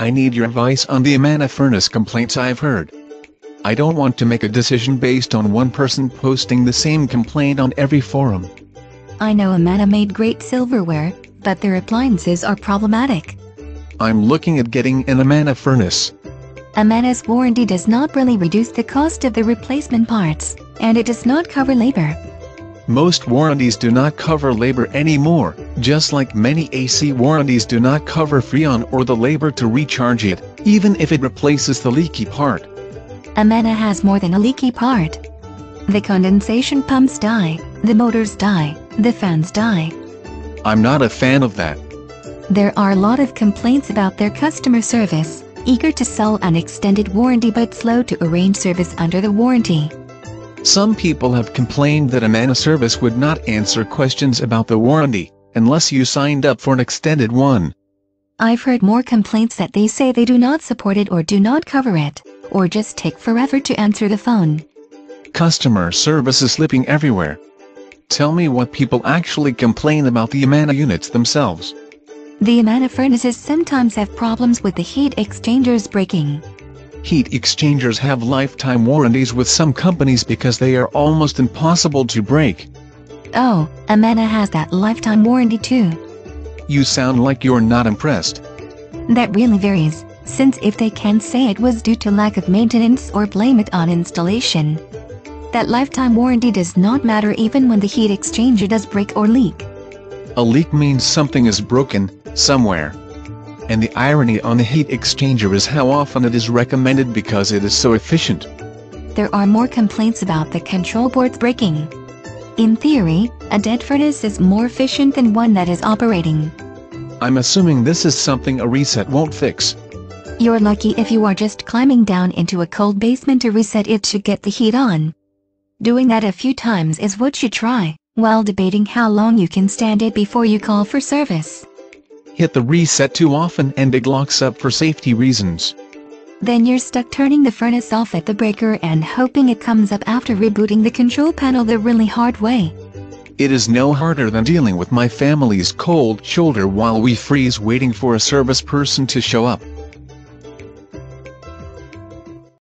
I need your advice on the Amana furnace complaints I've heard. I don't want to make a decision based on one person posting the same complaint on every forum. I know Amana made great silverware, but their appliances are problematic. I'm looking at getting an Amana furnace. Amana's warranty does not really reduce the cost of the replacement parts, and it does not cover labor. Most warranties do not cover labor anymore, just like many AC warranties do not cover Freon or the labor to recharge it, even if it replaces the leaky part. Amana has more than a leaky part. The condensation pumps die, the motors die, the fans die. I'm not a fan of that. There are a lot of complaints about their customer service, eager to sell an extended warranty but slow to arrange service under the warranty. Some people have complained that Amana service would not answer questions about the warranty, unless you signed up for an extended one. I've heard more complaints that they say they do not support it or do not cover it, or just take forever to answer the phone. Customer service is slipping everywhere. Tell me what people actually complain about the Amana units themselves. The Amana furnaces sometimes have problems with the heat exchangers breaking. Heat exchangers have lifetime warranties with some companies because they are almost impossible to break. Oh, Amana has that lifetime warranty too. You sound like you're not impressed. That really varies, since if they can say it was due to lack of maintenance or blame it on installation. That lifetime warranty does not matter even when the heat exchanger does break or leak. A leak means something is broken, somewhere. And the irony on the heat exchanger is how often it is recommended because it is so efficient. There are more complaints about the control boards breaking. In theory, a dead furnace is more efficient than one that is operating. I'm assuming this is something a reset won't fix. You're lucky if you are just climbing down into a cold basement to reset it to get the heat on. Doing that a few times is what you try, while debating how long you can stand it before you call for service. Hit the reset too often and it locks up for safety reasons. Then you're stuck turning the furnace off at the breaker and hoping it comes up after rebooting the control panel the really hard way. It is no harder than dealing with my family's cold shoulder while we freeze waiting for a service person to show up.